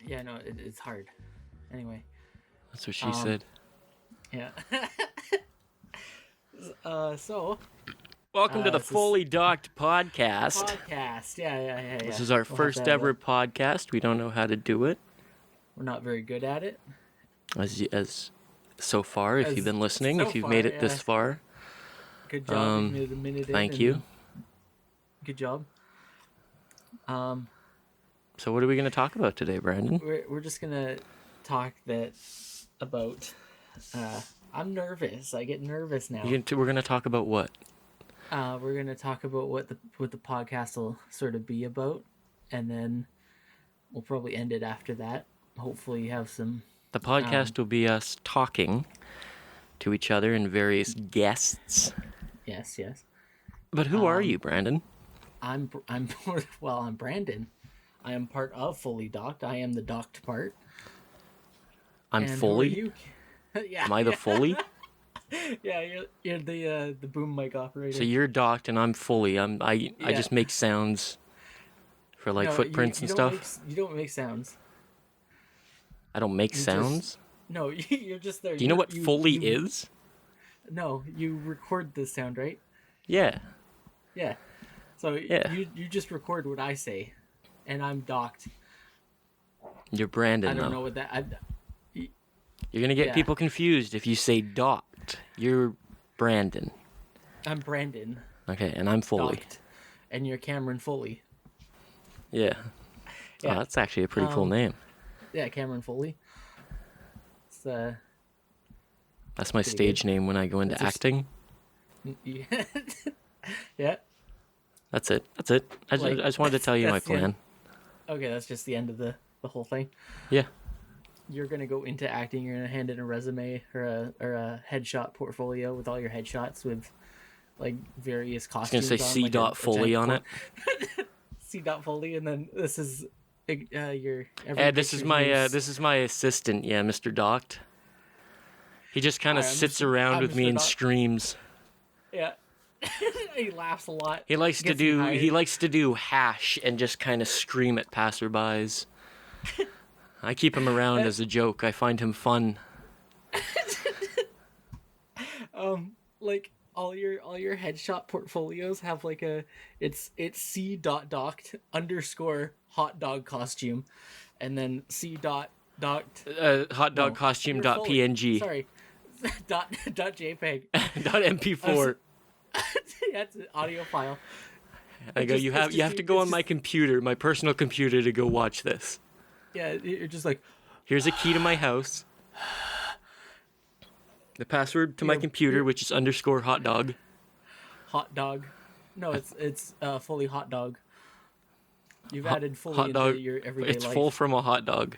Yeah, no, it's hard. Anyway. That's what she said. Yeah. So. Welcome to the Fully Docked podcast. Podcast. Yeah. This is our first ever podcast. We don't know how to do it. We're not very good at it. As so far, if you've been listening, if you've made it this far. Good job. You made it a minute in. Thank you. Good job. So what are we going to talk about today, Brandon? We're just going to talk about... I'm nervous. I get nervous now. We're going to talk about what? We're going to talk about what the podcast will sort of be about, and then we'll probably end it after that. Hopefully have some... The podcast will be us talking to each other and various guests. Yes. But who are you, Brandon? I'm Brandon. I am part of Fully Docked. I am the docked part. I'm and Fully? Who are you? Yeah. Am I the Fully? Yeah, you're the boom mic operator. So you're docked and I'm Fully. I just make sounds for footprints and stuff. You don't make sounds. I don't make sounds? No, you're just there. Do you know what Fully is? No, you record the sound, right? Yeah. Yeah. So you just record what I say, and I'm docked. You're Brandon, I don't though. know what that... You're going to get people confused if you say docked. You're Brandon. I'm Brandon. Okay, and I'm Fully. Docked. And you're Cameron Foley. Yeah. Oh, that's actually a pretty cool name. Yeah, Cameron Foley. It's, that's my stage name when I go into acting. Yeah. That's it. I just wanted to tell you my plan. Okay, that's just the end of the whole thing. Yeah. You're gonna go into acting. You're gonna hand in a resume or a headshot portfolio with all your headshots with various costumes. I was gonna say C. Foley on it. C. Foley, and then this is your. This is my assistant. Yeah, Mr. Docked. He just kind of sits around with me and screams. Yeah. He laughs a lot. He likes to do hash and just kind of scream at passerbys. I keep him around as a joke. I find him fun. All your headshot portfolios have it's C.docked _hot dog costume, and then C.docked hot dog costume .png. Sorry, dot .jpeg. .mp4. Yeah, it's an audio file. I go. You have to go on my computer, my personal computer, to go watch this. Yeah, you're just like. Here's a key to my house. The password to my computer, which is _hot dog. Hot dog. No, it's Fully hot dog. You've added Fully into your everyday life. It's full from a hot dog.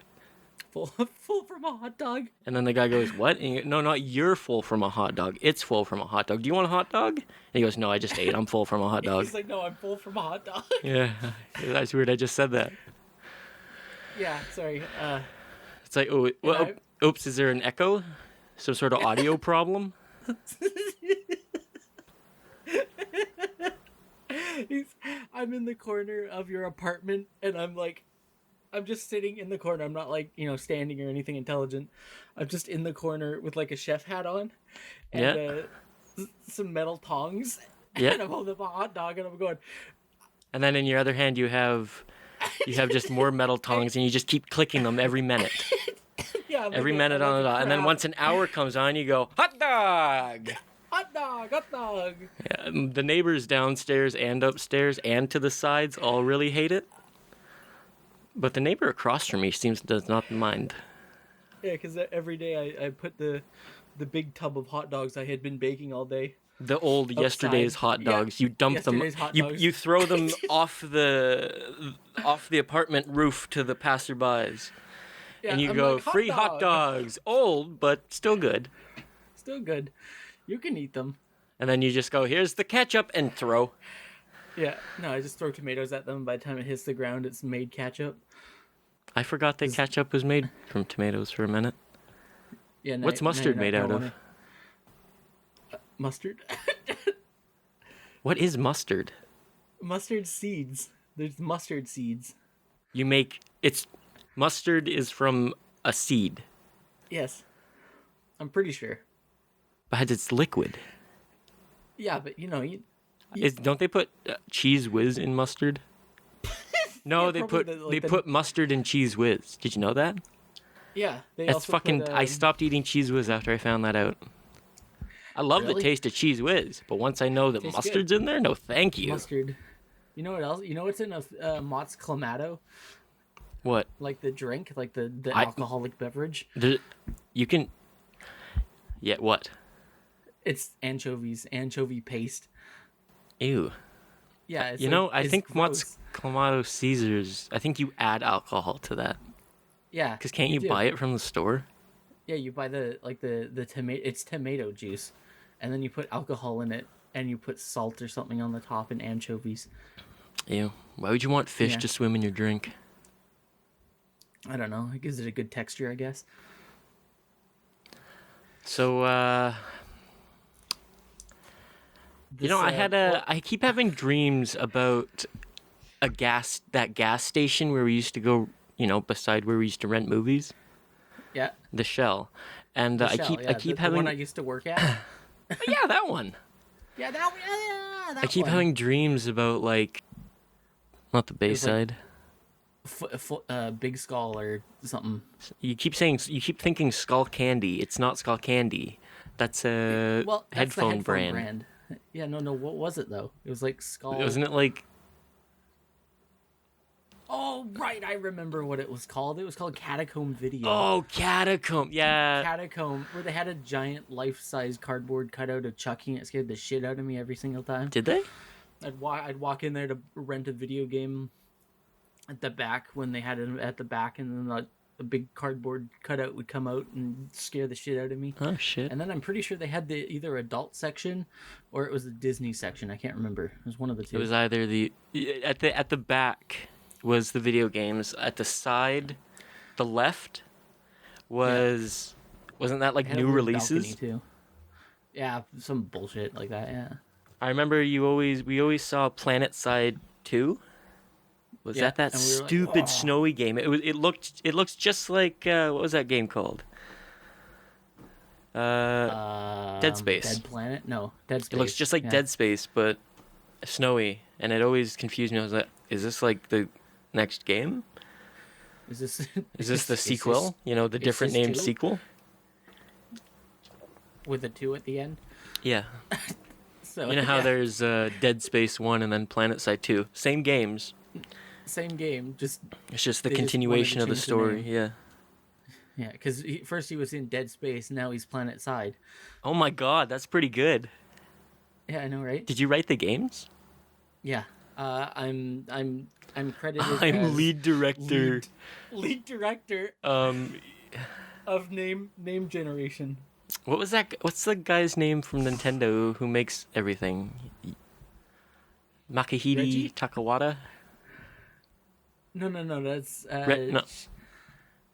Full from a hot dog. And then the guy goes, "What?" And no, not you're full from a hot dog. It's full from a hot dog. Do you want a hot dog? And he goes, "No, I just ate. I'm full from a hot dog." He's like, "No, I'm full from a hot dog." Yeah, that's weird. I just said that. Yeah, sorry. It's like, oops, is there an echo? Some sort of audio problem? I'm in the corner of your apartment, and I'm just sitting in the corner. I'm not standing or anything intelligent. I'm just in the corner with a chef hat on, and some metal tongs. Yeah. And I'm holding up a hot dog, and I'm going. And then in your other hand, you have just more metal tongs, and you just keep clicking them every minute. Yeah, every minute on the dot. And then once an hour comes on, you go, hot dog! Hot dog, hot dog! Yeah, the neighbors downstairs and upstairs and to the sides all really hate it. But the neighbor across from me does not mind. Yeah, because every day I put the big tub of hot dogs I had been baking all day. The old outside. Yesterday's hot dogs. Yeah, you dump them. You throw them off the apartment roof to the passerbys. Yeah, and you go, free hot dogs. Old, but still good. Still good. You can eat them. And then you just go, here's the ketchup, and throw. Yeah. No, I just throw tomatoes at them. By the time it hits the ground, it's made ketchup. I forgot that ketchup was made from tomatoes for a minute. Yeah. What's mustard made out of? Mustard? What is mustard? Mustard seeds. There's mustard seeds. You make... Mustard is from a seed. Yes. I'm pretty sure. But it's liquid. Yeah, but Don't they put Cheese Whiz in mustard? No, Yeah, they probably put mustard in Cheese Whiz. Did you know that? Yeah, they That's also fucking. put, I stopped eating Cheese Whiz after I found that out. I love the Really? taste of Cheese Whiz, but once I know that Tastes mustard's good. in there, no, thank you. Mustard. You know what else? You know what's in a Mott's Clamato? What? Like the drink, like the alcoholic beverage. You can. Yeah. What? It's anchovies, anchovy paste. Ew. Yeah, it's I it's think gross. Mott's Clamato Caesars. I think you add alcohol to that. Yeah. Because can't you do. buy it from the store? Yeah, you buy the tomato. It's tomato juice, and then you put alcohol in it, and you put salt or something on the top and anchovies. Ew. Why would you want fish to swim in your drink? I don't know. It gives it a good texture, I guess. So, I keep having dreams about that gas station where we used to go, beside where we used to rent movies. Yeah. The Shell. And I keep having the one I used to work at. yeah, that one. Yeah, that one. Yeah, that I keep one. having dreams about not the Bayside. Big Skull or something. You keep thinking Skull Candy. It's not Skull Candy. That's a headphone brand. Yeah, no. What was it though? It was like Skull. Wasn't it like? Oh right, I remember what it was called. It was called Catacomb Video. Oh, Catacomb, yeah. Catacomb, where they had a giant life-size cardboard cutout of Chucky, and it scared the shit out of me every single time. Did they? I'd walk in there to rent a video game at the back when they had it at the back, and then a big cardboard cutout would come out and scare the shit out of me. Oh shit! And then I'm pretty sure they had the either adult section or it was the Disney section. I can't remember. It was one of the two. It was either at the back was the video games. At the side, the left wasn't that like new releases? Too. Yeah, some bullshit like that. Yeah. I remember we always saw Planet Side 2. Was that stupid snowy game? It looks just like what was that game called? Dead Space. Dead Planet? No, Dead Space. It looks just like Dead Space, but snowy, and it always confused me. I was like, is this like the next game? Is this the sequel? The different named sequel? With a 2 at the end? Yeah. So, you know how there's Dead Space 1 and then Planet Side 2? Same games. Same game, just... It's just the continuation of the story, yeah. Yeah, because first he was in Dead Space, now he's Planet Side. Oh my god, that's pretty good. Yeah, I know, right? Did you write the games? Yeah. I'm credited I'm as lead director. Lead director of name generation. What was that? What's the guy's name from Nintendo who makes everything? Makahide Reggie? Takawata? No, that's no.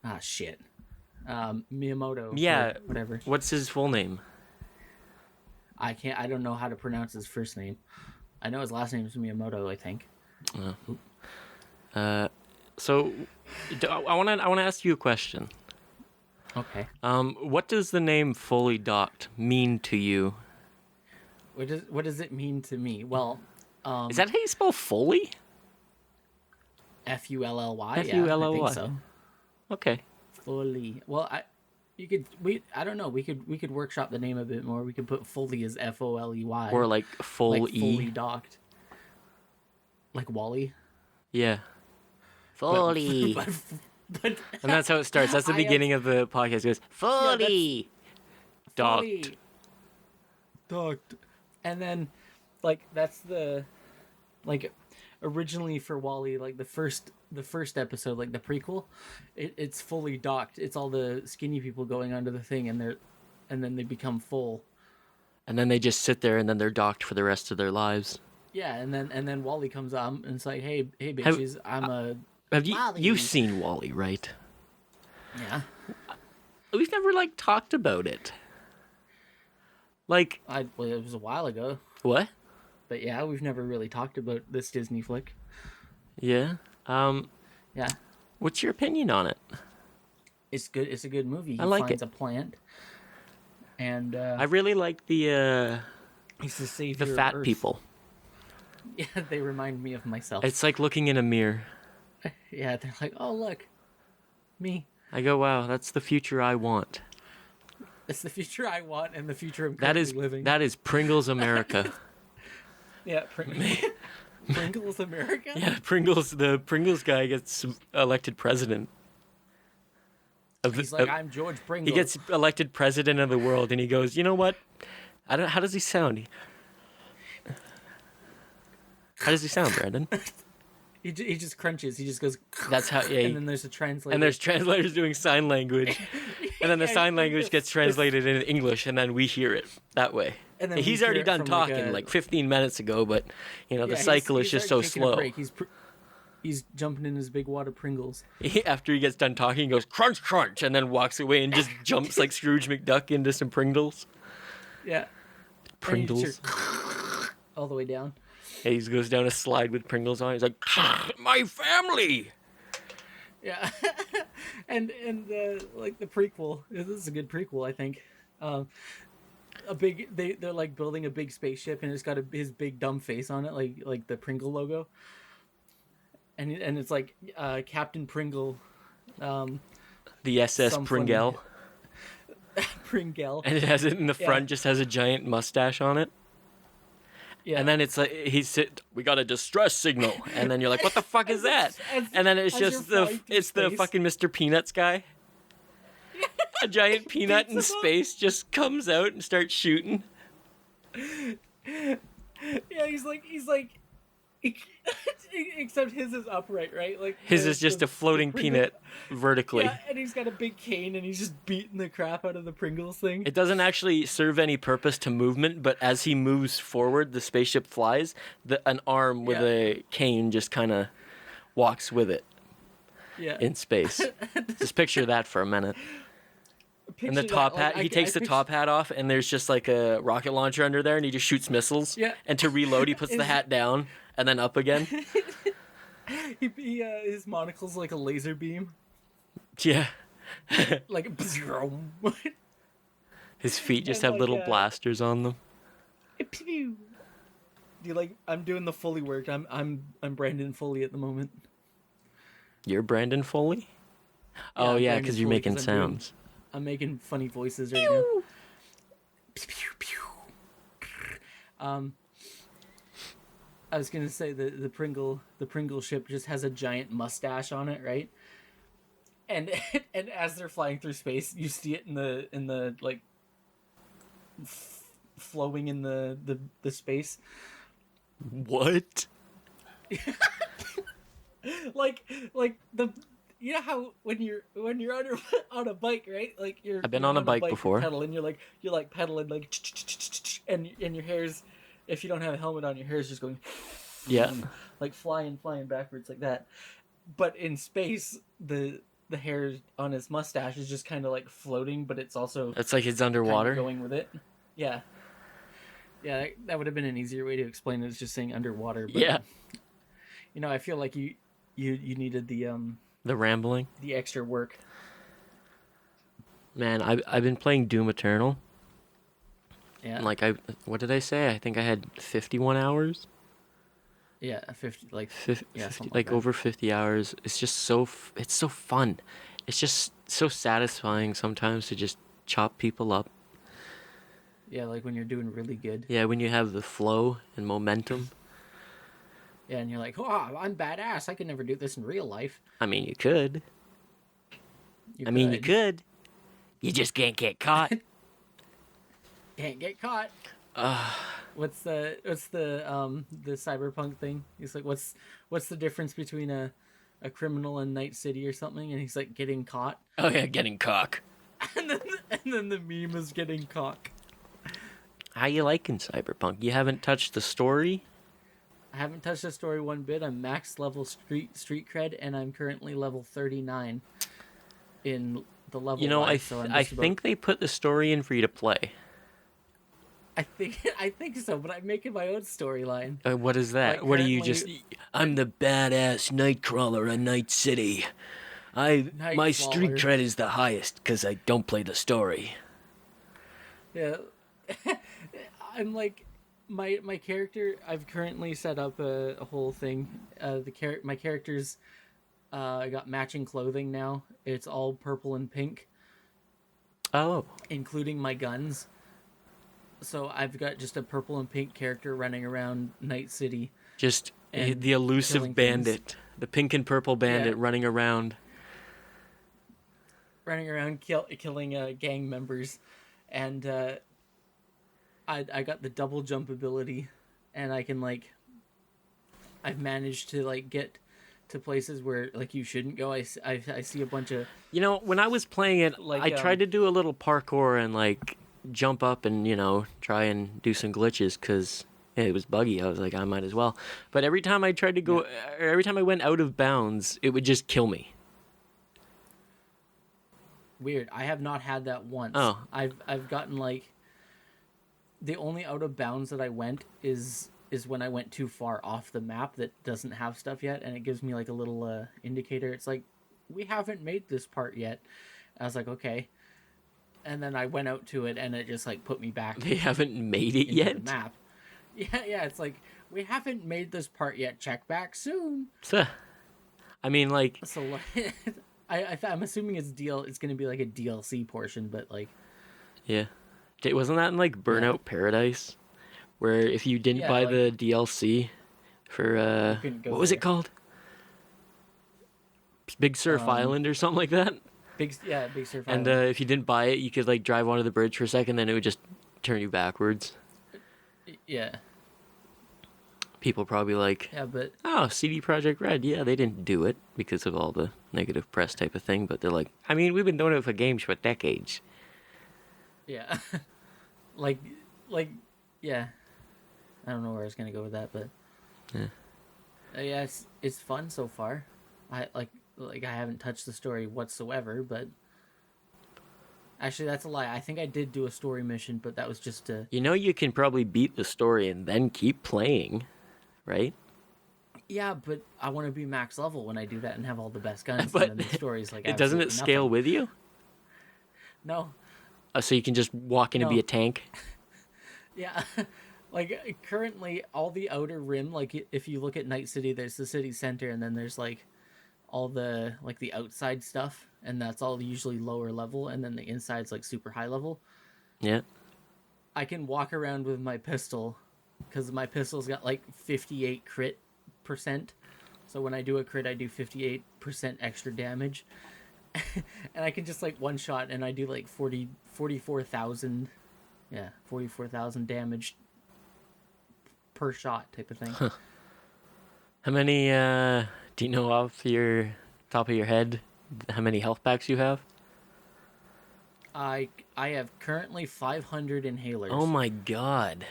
Ah, shit. Miyamoto. Yeah, whatever. What's his full name? I don't know how to pronounce his first name. I know his last name is Miyamoto, I think. So I want to ask you a question. Okay. What does the name Fully Docked mean to you? What does it mean to me? Well, is that how you spell fully? Fully. Fully. I think so. Okay. Fully. Well, I don't know. We could workshop the name a bit more. We could put fully as Foley. Or like full like E. Fully docked. Like Wally. Yeah. Fully. But and that's how it starts. That's the beginning of the podcast. It goes, fully. Docked. Docked. And then, that's the, originally for Wally, the first episode, the prequel, it's fully docked. It's all the skinny people going onto the thing, and then they become full. And then they just sit there, and then they're docked for the rest of their lives. Yeah, and then Wally comes on, and it's like, hey bitches, Have Wally. You've seen Wally, right? Yeah. We've never talked about it. It was a while ago. What? But yeah, we've never really talked about this Disney flick. Yeah. Yeah. What's your opinion on it? It's good. It's a good movie. He I like finds it. a plant, and I really like the he's the savior the fat of Earth. people. Yeah, they remind me of myself. It's like looking in a mirror. Yeah, they're like, oh look, me. I go, wow, that's the future I want. That's the future I want, and the future I'm currently living. That is Pringles America. Yeah, Pringles America. Yeah, the Pringles guy gets elected president. He's like, I'm George Pringle. He gets elected president of the world, and he goes, you know what? How does he sound? How does he sound, Brandon? He just crunches. He just goes. That's how. Yeah. And then there's a translator. And there's translators doing sign language, and then the sign language gets translated into English, and then we hear it that way. And then he's already done talking like 15 minutes ago, but the cycle is just so slow. He's jumping in his big wad of Pringles. After he gets done talking, he goes crunch crunch, and then walks away and just jumps like Scrooge McDuck into some Pringles. Yeah. Pringles. All the way down. Yeah, he goes down a slide with Pringles on. He's like, my family. Yeah. and like the prequel. This is a good prequel, I think. They're like building a big spaceship, and it's got his big dumb face on it, like the Pringle logo. And it's like Captain Pringle. The SS Pringle. Pringle. And it has it in the front, just has a giant mustache on it. Yeah. And then it's like we got a distress signal, and then you're like, what the fuck is that? And then it's just the fucking Mr. Peanuts guy. A giant peanut in space just comes out and starts shooting. Yeah, he's like except his is upright, right? Like his is just a floating peanut vertically. Yeah, and he's got a big cane, and he's just beating the crap out of the Pringles thing. It doesn't actually serve any purpose to movement, but as he moves forward, the spaceship flies. An arm with a cane just kind of walks with it. Yeah. In space. Just picture that for a minute. And the top hat, he takes the top hat off, and there's just like a rocket launcher under there, and he just shoots missiles. Yeah. And to reload, he puts the hat down and then up again. His monocle's like a laser beam. Yeah. Like his feet just have little blasters on them. Do you like? I'm doing the Foley work. I'm Brandon Foley at the moment. You're Brandon Foley? Oh yeah, because you're making sounds. I'm making funny voices right now. I was gonna say the Pringle ship just has a giant mustache on it, right? And as they're flying through space, you see it in the like flowing in the space. What? like the. You know how when you're on a bike, right? Like I've been on a bike before. Pedaling, you're like pedaling like, and your hair's, if you don't have a helmet on, your hair's just going, like flying backwards like that. But in space, the hair on his mustache is just kind of like floating, but it's also it's like it's underwater going with it. Yeah, that would have been an easier way to explain it. It's just saying underwater. But, yeah, I feel like you needed the rambling, the extra work. Man, I've been playing Doom Eternal. Yeah. Like what did I say? I think I had 51 hours. Yeah, 50 like 50, like over 50 hours. It's just it's so fun. It's just so satisfying sometimes to just chop people up. Yeah, like when you're doing really good. Yeah, when you have the flow and momentum. Yeah, and you're like, oh, I'm badass. I could never do this in real life. I mean, you could. You could. You just can't get caught. Can't get caught. What's the cyberpunk thing? He's like, what's the difference between a criminal in Night City or something? And he's like, getting caught. Oh yeah, getting cock. and then the meme is getting cock. How you liking cyberpunk? You haven't touched the story? I haven't touched the story one bit. I'm max level street cred, and I'm currently level 39 in the level. I think they put the story in for you to play. I think so, but I'm making my own storyline. What is that? Like, what are you just? I'm the badass Nightcrawler of Night City. My street cred is the highest because I don't play the story. Yeah. I'm like, my character, I've currently set up a whole thing. My character's got matching clothing now. It's all purple and pink. Oh. Including my guns. So I've got just a purple and pink character running around Night City. Just the elusive bandit. Things. The pink and purple bandit running around. Running around killing gang members. And I got the double jump ability. And I can, like... I've managed to, like, get to places where, like, you shouldn't go. I see a bunch of... You know, when I was playing it, like, I tried to do a little parkour and, like... jump up and, try and do some glitches because it was buggy. I was like, I might as well. But every time I tried to go, every time I went out of bounds, it would just kill me. Weird. I have not had that once. Oh. I've gotten, like, the only out of bounds that I went is when I went too far off the map that doesn't have stuff yet, and it gives me, like, a little indicator. It's like, we haven't made this part yet. I was like, okay. And then I went out to it, and it just, like, put me back. They haven't made it yet? The map. Yeah, it's like, we haven't made this part yet. Check back soon. I mean, like... So, I'm assuming it's going to be, like, a DLC portion, but, like... Yeah. Wasn't that in, like, Burnout Paradise? Where if you didn't buy the DLC for, what was it called? Big Surf Island or something like that? Big Surf Island. And if you didn't buy it, you could, like, drive onto the bridge for a second, then it would just turn you backwards. Yeah. People probably like, CD Projekt Red, they didn't do it because of all the negative press type of thing, but they're like, I mean, we've been doing it for games for decades. Yeah. like, yeah. I don't know where I was going to go with that, but... Yeah. It's fun so far. I haven't touched the story whatsoever, but actually that's a lie. I think I did do a story mission, but that was just to... You can probably beat the story and then keep playing, right? Yeah, but I want to be max level when I do that and have all the best guns. But and then the story's like doesn't it scale nothing. with you? No. So you can just walk in and be a tank? Yeah. Like, currently, all the outer rim, like, if you look at Night City, there's the city center, and then there's, like, all the, like, the outside stuff, and that's all usually lower level, and then the inside's, like, super high level. Yeah. I can walk around with my pistol, because my pistol's got, like, 58 crit %. So when I do a crit, I do 58% extra damage. And I can just, like, one shot, and I do, like, 44,000 damage per shot type of thing. Huh. How many, do you know off your top of your head how many health packs you have? I have currently 500 inhalers. Oh my god.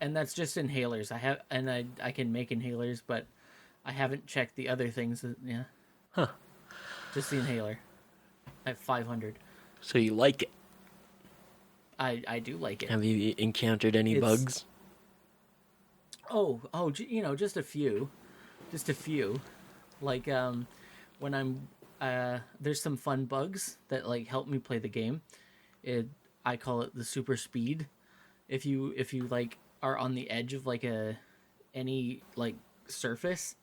And that's just inhalers. I can make inhalers, but I haven't checked the other things. Yeah. Huh. Just the inhaler. I have 500. So you like it? I do like it. Have you encountered any bugs? Oh, just a few. Just a few. Like, when I'm, there's some fun bugs that, like, help me play the game. I call it the super speed. If you like, are on the edge of, like, any, like, surface,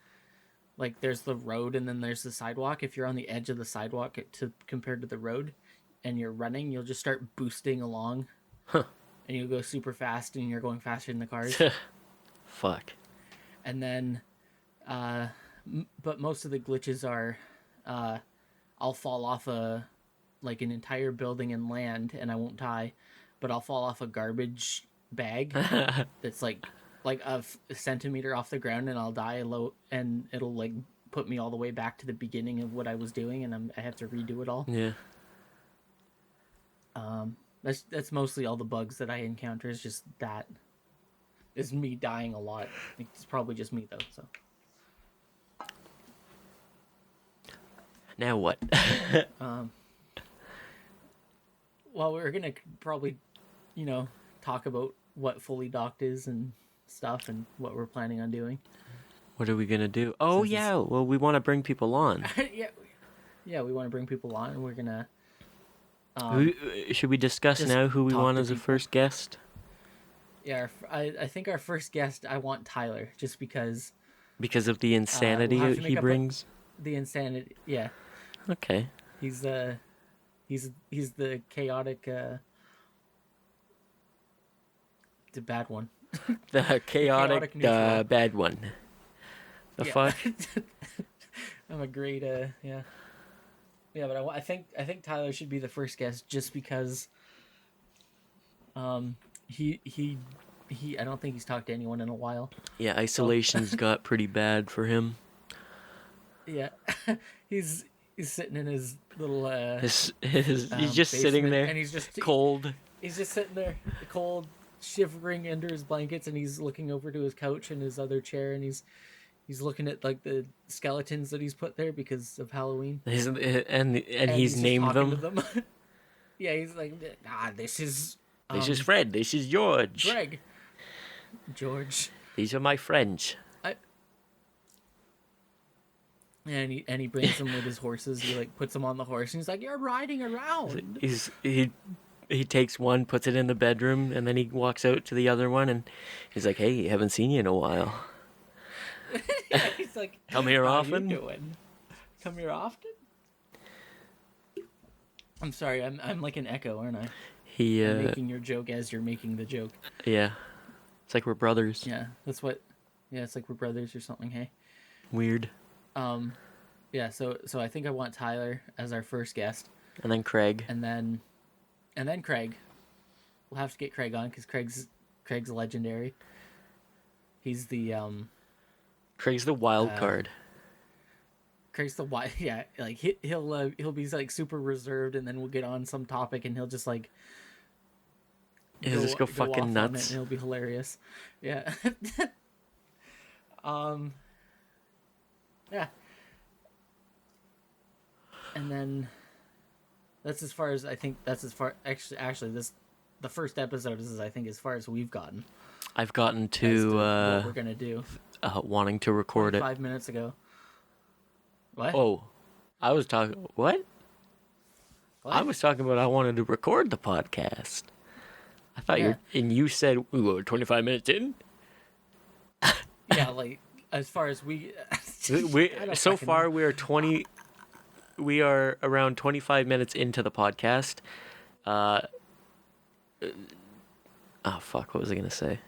like, there's the road and then there's the sidewalk. If you're on the edge of the sidewalk compared to the road and you're running, you'll just start boosting along. Huh. And you'll go super fast and you're going faster than the cars. Fuck. And then, but most of the glitches are, I'll fall off an entire building and land and I won't die, but I'll fall off a garbage bag that's like a centimeter off the ground and I'll die and it'll, like, put me all the way back to the beginning of what I was doing and I have to redo it all. Yeah. That's mostly all the bugs that I encounter is just that. Is me dying a lot. It's probably just me, though, so. Now what? Well, we're going to probably, talk about what Fully Docked is and stuff and what we're planning on doing. What are we going to do? Oh, yeah. Well, we want to bring people on. we want to bring people on, and we're gonna. Should we discuss now who we want as a first guest? Yeah, I think our first guest, I want Tyler, just because. Because of the insanity he brings. The insanity, yeah. Okay. He's the chaotic, the bad one. The chaotic bad one. The fuck. I'm a great yeah. Yeah, but I think Tyler should be the first guest just because he I don't think he's talked to anyone in a while. Yeah, isolation's got pretty bad for him. Yeah. he's sitting in his little he's just sitting there, and he's just cold. He's just sitting there cold, shivering under his blankets, and he's looking over to his couch and his other chair, and he's looking at like the skeletons that he's put there because of Halloween. And he's named them. Yeah, he's like, this is Fred. This is George. Greg. George. These are my friends. And he brings them with his horses. He like puts them on the horse, and he's like, "You're riding around." He takes one, puts it in the bedroom, and then he walks out to the other one, and he's like, "Hey, haven't seen you in a while." Yeah, he's like, "Come here often." How you doing? Come here often? I'm sorry, I'm like an echo, aren't I? I'm making your joke as you're making the joke. Yeah, it's like we're brothers. Yeah, that's what. Yeah, it's like we're brothers or something. Hey. Weird. Yeah. So I think I want Tyler as our first guest. And then Craig. And then Craig. We'll have to get Craig on because Craig's legendary. He's the Craig's the wild card. Craig's the wild. Yeah, like he'll be like super reserved, and then we'll get on some topic, and he'll just like. He'll just go fucking nuts. And it'll be hilarious. Yeah. Yeah. And then that's as far as I think actually the first episode is I think as far as we've gotten. I've gotten to what we're gonna do. Wanting to record it 5 minutes ago. What? Oh, I was talking what? I was talking about I wanted to record the podcast. I thought you said we were 25 minutes in. Yeah, like as far as we so far know. We are around 25 minutes into the podcast. Oh fuck, what was I going to say?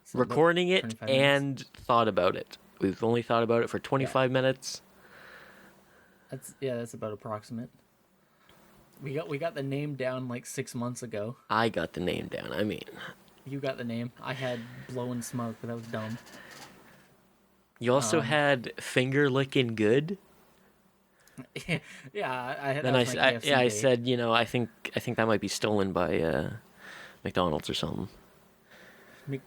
So recording it and thought about it. We've only thought about it for 25 minutes. That's about approximate. We got the name down like 6 months ago. I got the name down. I mean, you got the name. I had blowing smoke, but that was dumb. You also had finger licking good. Yeah, I said, I think that might be stolen by McDonald's or something.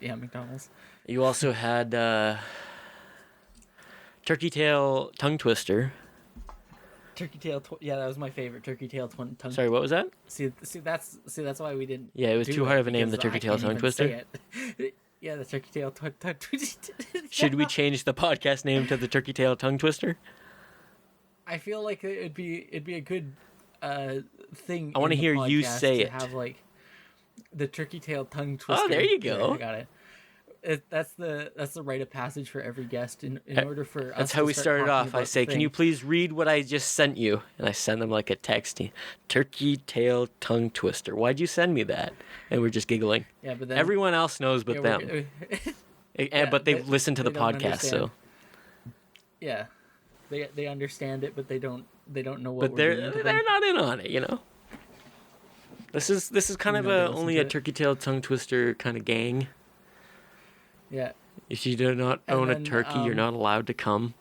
Yeah, McDonald's. You also had turkey tail tongue twister. Turkey tail, that was my favorite. Turkey tail tongue. Sorry, what was that? See, that's why we didn't. Yeah, it was too hard of a name, the turkey tail tongue twister. Yeah, the turkey tail tongue twister. Should we change the podcast name to the turkey tail tongue twister? I feel like it'd be a good thing. I want to hear you say it. Have like the turkey tail tongue twister. Oh, there you go. Yeah, I got it. That's the rite of passage for every guest. In order for us that's how we started off. I say, can you please read what I just sent you? And I send them like a text. Turkey tail tongue twister. Why'd you send me that? And we're just giggling. Yeah, but then everyone else knows but them. But they listen to the podcast, so. Yeah, they understand it, but they don't know what. But they're not in on it, This is kind of only a turkey tail tongue twister kind of gang. Yeah. If you do not own a turkey, you're not allowed to come.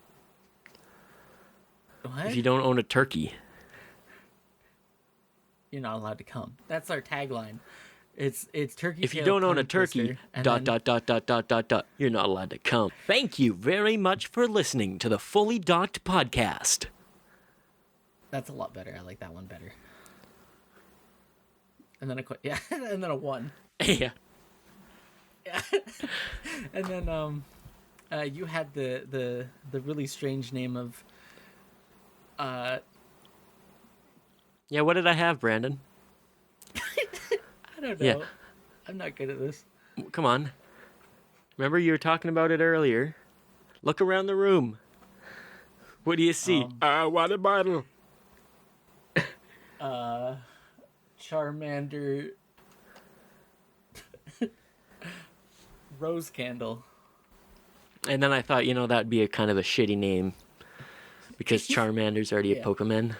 What? If you don't own a turkey, you're not allowed to come. That's our tagline. It's turkey. If you don't own a turkey, ... You're not allowed to come. Thank you very much for listening to the Fully Docked podcast. That's a lot better. I like that one better. And then and then a 1. Yeah. Yeah. And then you had the really strange name of Yeah, what did I have, Brandon? I don't know. Yeah. I'm not good at this. Come on. Remember you were talking about it earlier. Look around the room. What do you see? Water bottle. Charmander. Rose candle. And then I thought, that'd be a kind of a shitty name. Because Charmander's already a Pokemon.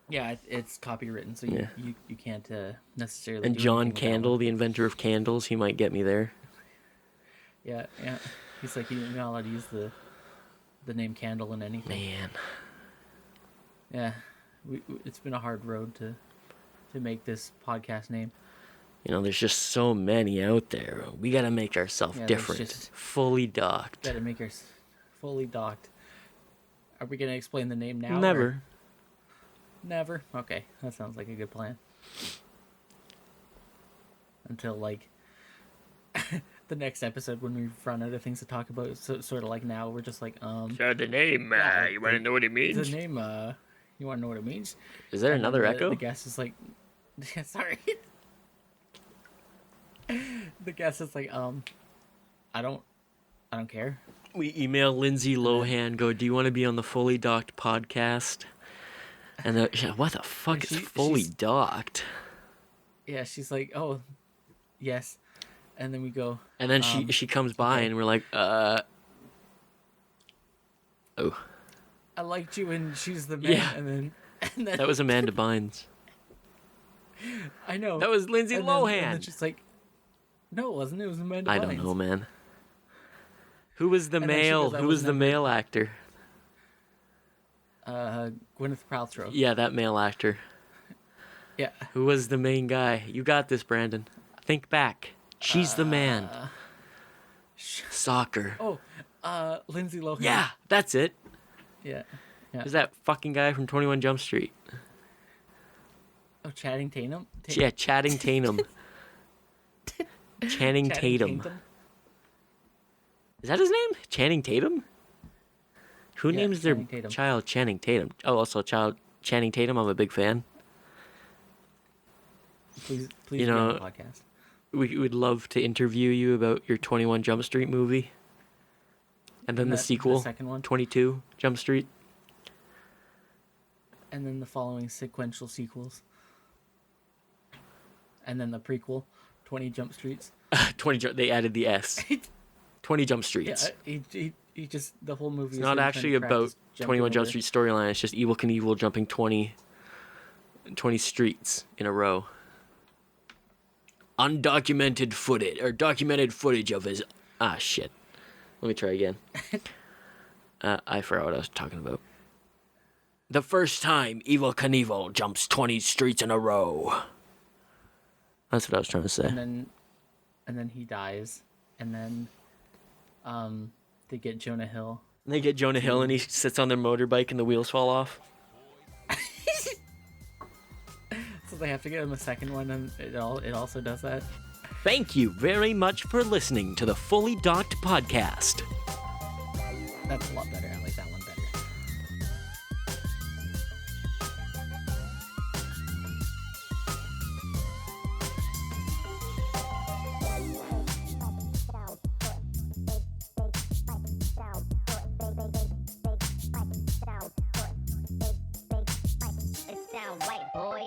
Yeah, it's copywritten, so you can't necessarily. And do John Candle, the inventor of candles, he might get me there. Yeah. He's like, you're not allowed to use the name Candle in anything. Man. Yeah, it's been a hard road to make this podcast name. There's just so many out there. We gotta make ourselves different. Fully docked. Gotta make ourselves fully docked. Are we gonna explain the name now? Never. Never? Okay, that sounds like a good plan. Until, like, the next episode when we run out of things to talk about. So, sort of like now, we're just like, So the name, you want to know what it means? The name, you want to know what it means? Is there another echo? The guest is like, yeah, sorry. The guest is like, I don't care. We email Lindsay Lohan, go, do you want to be on the Fully Docked podcast? And what the fuck is Fully Docked? Yeah, she's like, oh, yes. And then we go. And then she comes by and we're like, oh. I liked you and she's the man. Yeah. And then that was Amanda Bynes. I know. That was Lindsay Lohan. And then she's like, no, it wasn't. It was Amanda Bynes. I don't know, man. Who was the male? Who was the male actor? Gwyneth Paltrow. Yeah, that male actor. Yeah. Who was the main guy? You got this, Brandon. Think back. She's the man. Soccer. Oh, Lindsay Lohan. Yeah, that's it. Yeah. Who's that fucking guy from 21 Jump Street? Oh, Channing Tatum? Yeah, Channing Tatum. Channing Tatum. Is that his name? Channing Tatum? Who names their child Channing Tatum? Oh, also Channing Tatum. I'm a big fan. Please be on the podcast. We would love to interview you about your 21 Jump Street movie. And then the sequel, the second one. 22 Jump Street. And then the following sequential sequels. And then the prequel, 20 Jump Streets. They added the S. 20 Jump Streets. Yeah, he just, the whole movie it's not actually about 21 Jump Street storyline. It's just Evel Knievel jumping 20 streets in a row. Undocumented footage, or documented footage of his... Ah, shit. Let me try again. I forgot what I was talking about. The first time Evel Knievel jumps 20 streets in a row. That's what I was trying to say. And then he dies. And then they get Jonah Hill. And they get Jonah Hill and he sits on their motorbike and the wheels fall off. So they have to get him a second one, and it also does that. Thank you very much for listening to the Fully Docked podcast. That's a lot better. I like that one better. It's down white, boy.